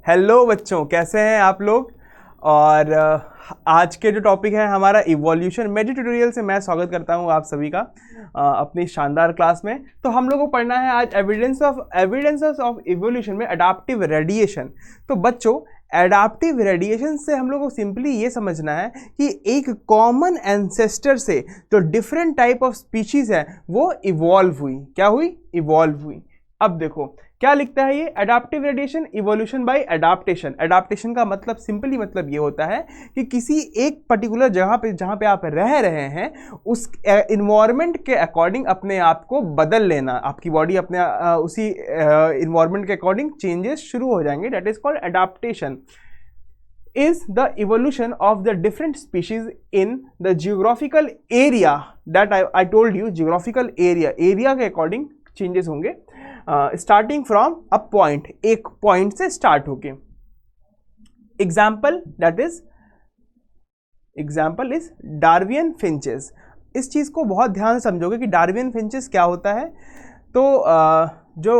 Hello बच्चों, कैसे हैं आप लोग। और आज के जो टॉपिक है हमारा इवोल्यूशन मेडी ट्यूटोरियल से मैं स्वागत करता हूं आप सभी का अपनी शानदार क्लास में। तो हम लोग को पढ़ना है आज एविडेंसेस ऑफ इवोल्यूशन में अडाप्टिव रेडिएशन। तो बच्चों, एडाप्टिव रेडिएशन से हम लोग को सिंपली ये समझना है कि एक कॉमन एंसेस्टर से जो डिफरेंट टाइप ऑफ स्पीशीज है वो इवॉल्व हुई। क्या हुई? इवॉल्व हुई। अब देखो क्या लिखता है ये, adaptive radiation evolution bye adaptation. Adaptation का मतलब सिंपली मतलब ये होता है कि किसी एक पर्टिकुलर जगह पे जहाँ पे आप रह रहे हैं उस इन्वायरमेंट के अकॉर्डिंग अपने आप को बदल लेना। आपकी बॉडी अपने उसी इन्वायरमेंट के अकॉर्डिंग चेंजेस शुरू हो जाएंगे। That is called adaptation. is the evolution of the different species in the geographical area that I told you। geographical area के according changes होंगे स्टार्टिंग फ्रॉम अ पॉइंट, एक point से start होके। Example is डार्वियन finches. इस चीज को बहुत ध्यान से समझोगे कि डार्वियन फिंचेस क्या होता है। तो जो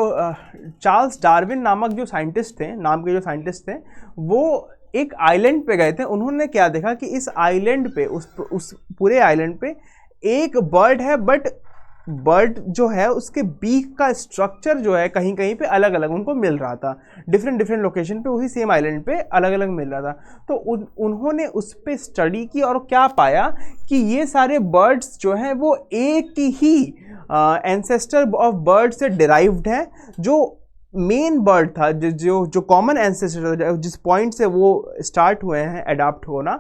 चार्ल्स डार्विन नामक जो साइंटिस्ट थे, नाम के जो साइंटिस्ट थे, वो एक आइलैंड पे गए थे। उन्होंने क्या देखा कि इस आइलैंड पे, उस पूरे आइलैंड पे एक बर्ड है, बट बर्ड जो है उसके बीक का स्ट्रक्चर जो है कहीं कहीं पे अलग अलग उनको मिल रहा था। डिफरेंट लोकेशन पे उसी सेम आइलैंड पे अलग अलग मिल रहा था। तो उन्होंने उस पर स्टडी की और क्या पाया कि ये सारे बर्ड्स जो हैं वो एक ही एंसेस्टर ऑफ बर्ड से डिराइव्ड है। जो मेन बर्ड था, जो कॉमन एंसेस्टर जिस पॉइंट से वो स्टार्ट हुए हैं अडाप्ट होना,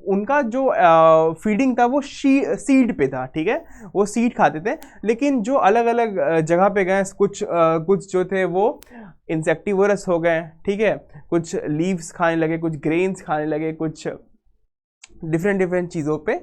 उनका जो फीडिंग था वो सीड पे था। ठीक है, वो सीड खाते थे। लेकिन जो अलग अलग जगह पे गए, कुछ जो थे वो इंसेक्टिवोरस हो गए। ठीक है, कुछ लीव्स खाने लगे, कुछ ग्रेन्स खाने लगे, कुछ डिफरेंट चीज़ों पे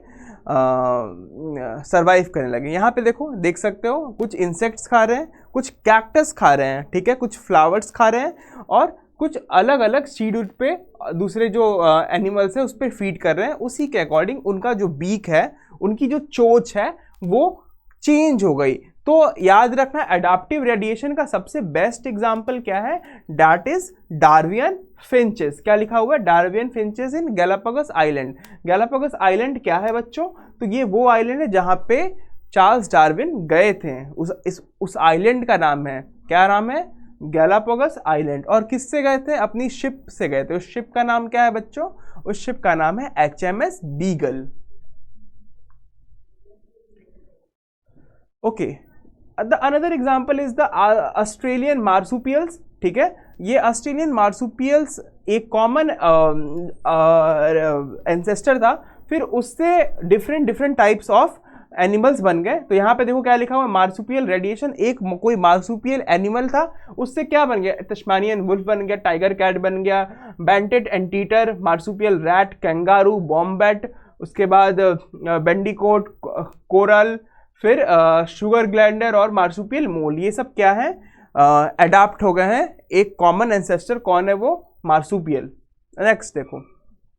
सरवाइव करने लगे। यहाँ पे देखो, देख सकते हो कुछ इंसेक्ट्स खा रहे हैं, कुछ कैक्टस खा रहे हैं, ठीक है, कुछ फ्लावर्स खा रहे हैं, और कुछ अलग अलग सीड पे दूसरे जो एनिमल्स है उस पर फीड कर रहे हैं। उसी के अकॉर्डिंग उनका जो बीक है, उनकी जो चोंच है वो चेंज हो गई। तो याद रखना, अडाप्टिव रेडिएशन का सबसे बेस्ट एग्जाम्पल क्या है? That is डार्वियन finches. क्या लिखा हुआ है? डार्वियन फिंचेस इन गैलापागोस आइलैंड। गैलापागोस आइलैंड क्या है बच्चों? तो ये वो आइलैंड है जहां पे चार्ल्स डार्विन गए थे। उस आइलैंड का नाम है, क्या नाम है? Galapagos island. और किससे गए थे? अपनी शिप से गए थे। उस शिप का नाम क्या है बच्चों? उस शिप का नाम है HMS beagle. Okay, another example is the Australian marsupials. ठीक है, ये ऑस्ट्रेलियन मार्सुपियल्स एक कॉमन एंसेस्टर था, फिर उससे डिफरेंट टाइप्स ऑफ एनिमल्स बन गए। तो यहाँ पे देखो क्या लिखा हुआ है, मार्सुपियल रेडिएशन। एक कोई मार्सुपियल एनिमल था, उससे क्या बन गया? तस्मानियन वुल्फ बन गया, टाइगर कैट बन गया, बैंटेड एंटीटर, मार्सुपियल रैट, कैंगारू, बॉम्बैट, उसके बाद बेंडिकोट, कोरल, फिर शुगर ग्लैंडर और मार्सुपियल मोल। ये सब क्या है? अडाप्ट हो गए हैं एक कॉमन एंसेस्टर। कौन है वो? मार्सुपियल। नेक्स्ट देखो,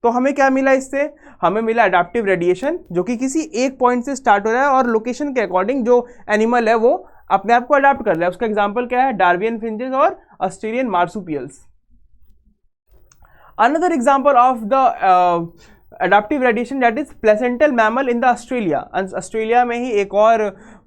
तो हमें क्या मिला इससे? हमें मिला अडाप्टिव रेडिएशन, जो कि किसी एक पॉइंट से स्टार्ट हो रहा है और लोकेशन के अकॉर्डिंग जो एनिमल है वो अपने आप को अडाप्ट कर रहा है। उसका एग्जाम्पल क्या है? डार्वियन फिंचेस और Australian marsupials. Another example of the adaptive radiation that is placental mammal in the Australia. Australia में ही एक और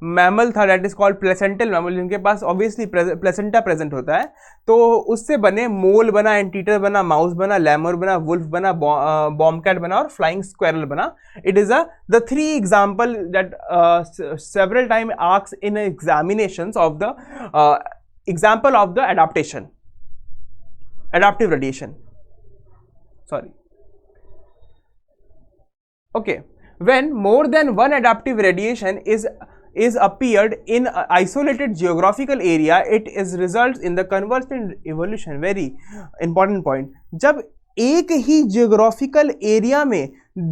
मैमल था that is called placental mammal, जिनके पास ऑब्वियसली प्लेसेंटा प्रेजेंट होता है। तो उससे बने मोल बना, एंटीटर बना, माउस बना, लैमर बना, वुल्फ बना, बॉम्बकैट बना और फ्लाइंग स्क्वेरल बना। It is the three example that several time asked in examinations of the example of the adaptive radiation. Sorry. Okay, when more than one adaptive radiation is appeared in isolated geographical area, it is results in the convergent evolution. Very important point. जब एक ही geographical area में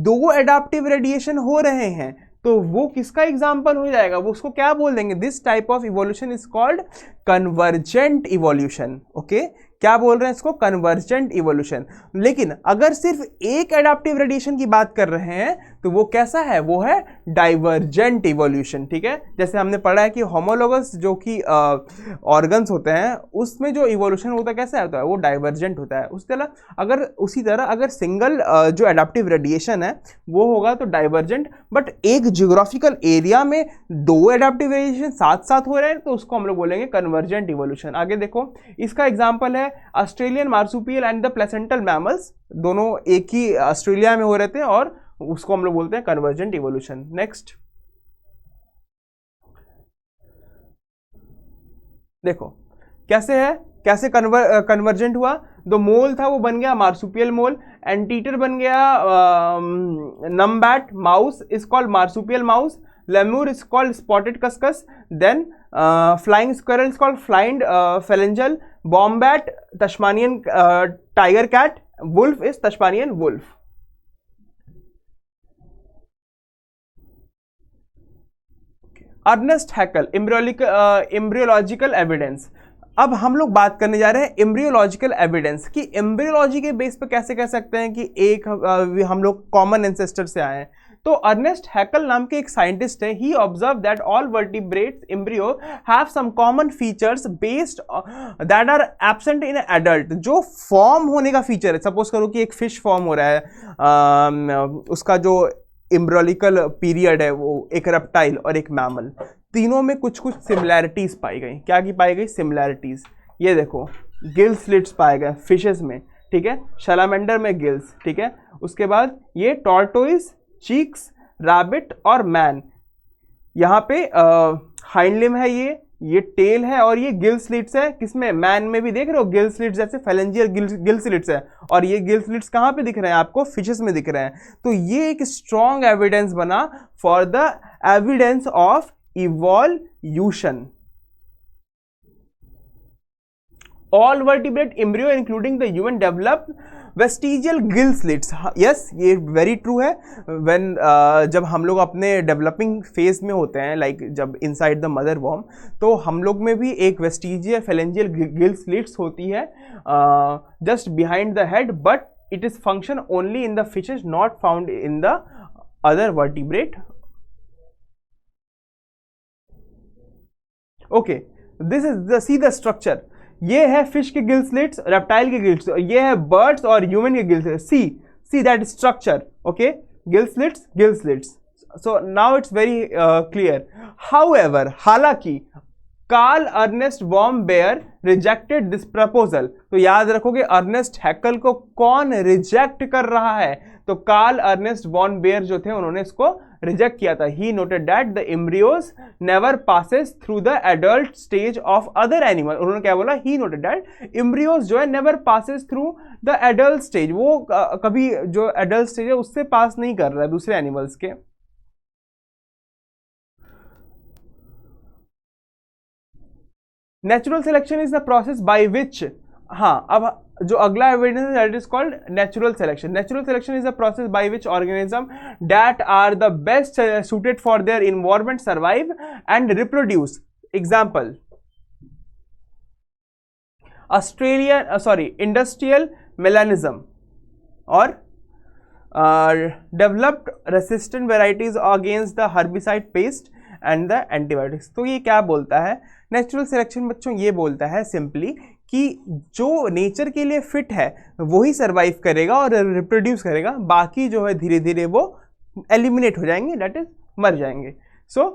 दो adaptive radiation हो रहे हैं तो वो किसका एग्जाम्पल हो जाएगा? वो उसको क्या बोल देंगे? This type of evolution is called convergent evolution. Okay, क्या बोल रहे हैं इसको? Convergent evolution. लेकिन अगर सिर्फ एक एडाप्टिव रेडिएशन की बात कर रहे हैं तो वो कैसा है, वो है डाइवर्जेंट इवोल्यूशन, ठीक है। जैसे हमने पढ़ा है कि होमोलोगस जो कि ऑर्गन्स होते हैं उसमें जो इवोल्यूशन होता है कैसा होता है, वो डाइवर्जेंट होता है। उसी तरह अगर सिंगल जो एडाप्टिव रेडिएशन है वो होगा तो डाइवर्जेंट, बट एक जियोग्राफिकल एरिया में दो एडाप्टिव रेडिएशन साथ साथ हो रहे हैं तो उसको हम लोग बोलेंगे कन्वर्जेंट इवोल्यूशन। आगे देखो, इसका एग्जांपल है Australian marsupial and the placental mammals, दोनों एक ही ऑस्ट्रेलिया में हो रहे थे और उसको हम लोग बोलते हैं कन्वर्जेंट इवोल्यूशन। नेक्स्ट देखो कैसे है, कैसे कन्वर्जेंट हुआ। जो मोल था वो बन गया मार्सुपियल मोल, एंटीटर बन गया numbat mouse is called marsupial mouse, lemur is called spotted cuscus, then flying squirrel is called flying phalanger, wombat Tasmanian tiger cat, wolf is Tasmanian wolf. Ernst Haeckel embryological evidence. अब हम लोग बात करने जा रहे हैं एम्ब्रियोलॉजिकल एविडेंस कि embryology के बेस पे कैसे कह सकते हैं कि एक हम लोग कॉमन एंसेस्टर से आए हैं। तो अर्नेस्ट हैकल नाम के एक साइंटिस्ट है, he observe that all vertebrates embryo have some common features based that are absent in adult. जो फॉर्म होने का फीचर है, सपोज करो कि एक फिश फॉर्म हो रहा है, उसका जो एम्ब्रियोलिकल पीरियड है वो एक रेप्टाइल और एक मैमल, तीनों में कुछ कुछ सिमिलैरिटीज पाई गई। क्या की पाई गई, सिमिलैरिटीज। ये देखो गिल स्लिट्स पाए गए फिशेस में, ठीक है, शैलामेंडर में गिल्स, ठीक है। उसके बाद ये टॉर्टोइस, चीक्स, रैबिट और मैन, यहाँ पे हाइंड लिम है, ये टेल है और ये गिल स्लिट्स है। किसमें, मैन में भी देख रहे हो गिल स्लिट्स, जैसे फेलेंजियल गिल स्लिट्स है, और ये गिल स्लिट्स कहाँ पे दिख रहे हैं आपको, फिशेस में दिख रहे हैं। तो ये एक स्ट्रॉन्ग एविडेंस बना for the evidence of evolution. All vertebrate embryo including the human develop vestigial gill slits. Yes, ये very true है। When जब हम लोग अपने डेवलपिंग फेज में होते हैं, लाइक जब इनसाइड द मदर वॉर्म, तो हम लोग में भी एक वेस्टिजियल फेलेंजियल गिल स्लिट्स होती है just behind the head, but it is function only in the fishes, not found in the other vertebrate. Okay, this is the see the structure. ये है फिश के गिल स्लिट्स, रेप्टाइल के gill slits, ये है birds और human के gill slits. See that structure, okay, gill slits. So now it's very clear. However, हालांकि Karl Ernst von Baer rejected this proposal. तो याद रखोगे अर्नेस्ट हैकल को कौन रिजेक्ट कर रहा है, तो कार्ल अर्नेस्ट वॉन बेयर जो थे उन्होंने इसको रिजेक्ट किया था। He noted that the embryos never passes through the adult stage of other animal. उन्होंने क्या बोला, ही नोटेड दैट एम्ब्रियोज जो है never passes through the adult stage, वो कभी जो एडल्ट स्टेज है उससे पास नहीं कर रहा है दूसरे एनिमल्स के। Natural selection is the process by which, हाँ, अब जो अगला एविडेंस है that is called natural selection. Natural selection is the process by which organism that are the best suited for their environment survive and reproduce. Example, industrial melanism और developed resistant varieties against the herbicide pest and the antibiotics. तो ये क्या बोलता है natural selection बच्चों, ये बोलता है सिंपली कि जो नेचर के लिए फिट है वही सरवाइव करेगा और रिप्रोड्यूस करेगा, बाकी जो है धीरे धीरे वो एलिमिनेट हो जाएंगे, दैट इज मर जाएंगे। सो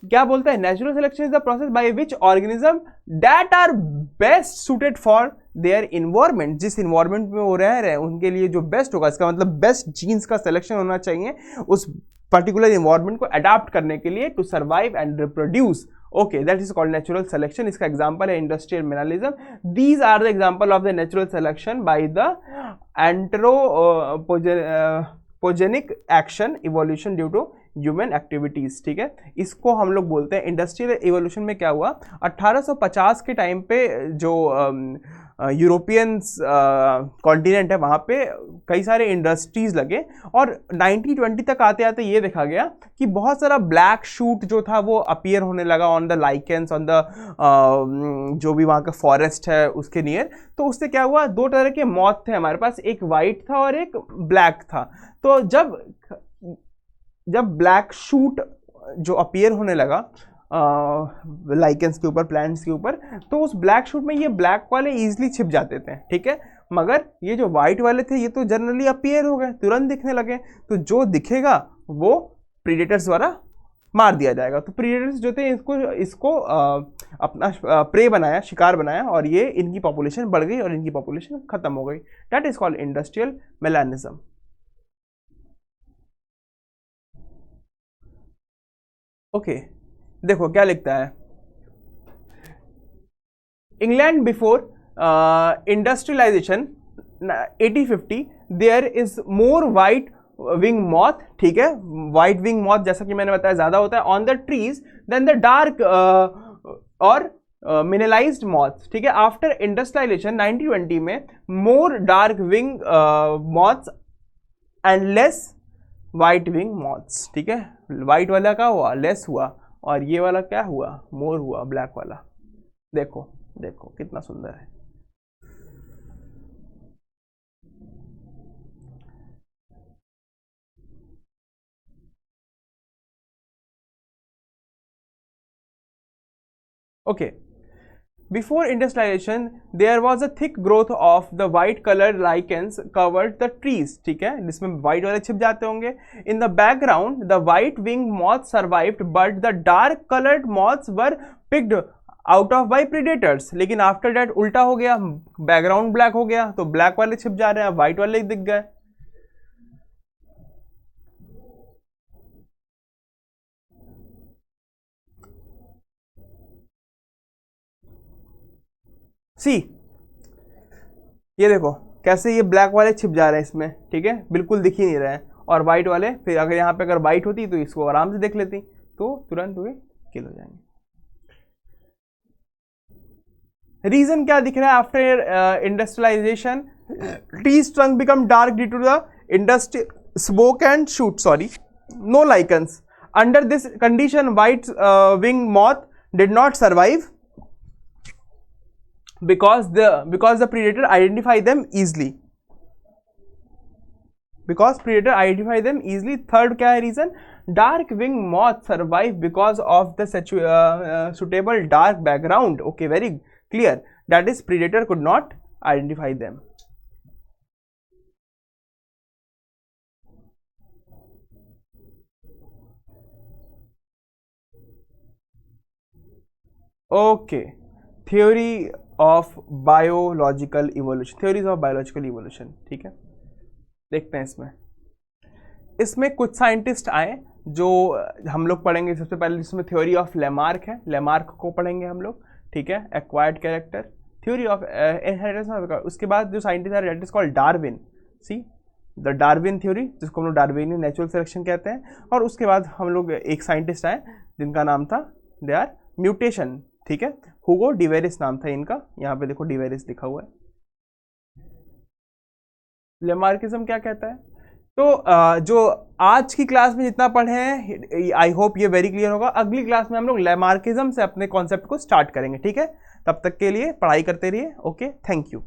क्या बोलता है, natural selection is the process by which organism that are best suited for their environment, जिस इन्वायरमेंट में वो रह रहे हैं उनके लिए जो बेस्ट होगा, इसका मतलब बेस्ट जीन्स का सिलेक्शन होना चाहिए उस पर्टिकुलर इन्वायरमेंट को अडॉप्ट करने के लिए to survive and reproduce. Okay, that is called natural selection. इसका एग्जांपल है industrial melanism. These are the example of the natural selection by the anthropogenic action evolution due to human activities, ठीक है। इसको हम लोग बोलते हैं इंडस्ट्रियल इवोल्यूशन में क्या हुआ, 1850 के टाइम पे जो यूरोपियन कॉन्टिनेंट है वहाँ पे कई सारे इंडस्ट्रीज लगे और 1920 तक आते आते ये देखा गया कि बहुत सारा ब्लैक शूट जो था वो अपीयर होने लगा on the lichens, on the जो भी वहाँ का फॉरेस्ट है उसके नियर। तो उससे क्या हुआ, दो तरह के मॉथ थे हमारे पास, एक वाइट था और एक ब्लैक था। तो जब जब ब्लैक शूट जो अपीयर होने लगा लाइकेंस के ऊपर, प्लांट्स के ऊपर, तो उस ब्लैक शूट में ये ब्लैक वाले इजीली छिप जाते थे, ठीक है। मगर ये जो वाइट वाले थे ये तो जनरली अपीयर हो गए, तुरंत दिखने लगे, तो जो दिखेगा वो प्रीडेटर्स द्वारा मार दिया जाएगा। तो प्रीडेटर्स जो थे इसको अपना प्रे बनाया, शिकार बनाया, और ये इनकी पॉपुलेशन बढ़ गई और इनकी पॉपुलेशन खत्म हो गई। That is called industrial melanism. Okay, देखो क्या लिखता है, England before industrialisation 1850 there is more white wing moth, ठीक है, वाइट विंग मॉथ जैसा कि मैंने बताया ज्यादा होता है on the trees then the dark और मिनरलाइज्ड मॉथ्स, ठीक है। आफ्टर इंडस्ट्रियलाइजेशन 1920 में more dark wing moths and less white wing moths, ठीक है। वाइट वाला क्या हुआ, लेस हुआ, और ये वाला क्या हुआ, मोर हुआ, ब्लैक वाला। देखो देखो कितना सुंदर है। Okay, before industrialisation there was a thick growth of the white colour lichens covered the trees, ठीक है, जिसमें वाइट वाले छिप जाते होंगे। In the background the white wing moth survived but the dark coloured moths were picked out of by predators. लेकिन after that उल्टा हो गया, बैकग्राउंड ब्लैक हो गया, तो ब्लैक वाले छिप जा रहे हैं, वाइट वाले दिख गए। सी, ये देखो कैसे ये ब्लैक वाले छिप जा रहे हैं इसमें, ठीक है, बिल्कुल दिख ही नहीं रहे हैं, और वाइट वाले फिर अगर यहाँ पे अगर वाइट होती तो इसको आराम से देख लेती, तो तुरंत वे किल हो जाएंगे। रीजन क्या दिख रहा है, after industrialisation trees trunk become dark due to the industry smoke and soot, sorry, no lichens. Under this condition white wing moth did not survive because the predator identify them easily, because predator identify them easily। third क्या है reason, dark wing moth survive because of the suitable dark background। okay, very clear, that is predator could not identify them। okay, theory of biological evolution, theories of biological evolution, ठीक है। देखते हैं इसमें कुछ scientist आए जो हम लोग पढ़ेंगे। सबसे पहले जिसमें थ्योरी ऑफ लेमार्क है, लेमार्क को पढ़ेंगे हम लोग, ठीक है। Acquired character, theory of inheritance. उसके बाद जो साइंटिस्ट है that is called Darwin, see the Darwin theory, जिसको हम लोग डार्विनियन नेचुरल सिलेक्शन कहते हैं। और उसके बाद हम लोग एक साइंटिस्ट आए जिनका नाम था दे आर म्यूटेशन, ठीक है, हुगो डिवेरिस नाम था इनका, यहाँ पे देखो डिवेरिस लिखा हुआ है। लेमार्किज्म क्या कहता है, तो जो आज की क्लास में जितना पढ़े हैं आई होप ये वेरी क्लियर होगा। अगली क्लास में हम लोग लेमार्किज्म से अपने कॉन्सेप्ट को स्टार्ट करेंगे, ठीक है। तब तक के लिए पढ़ाई करते रहिए। Okay, thank you.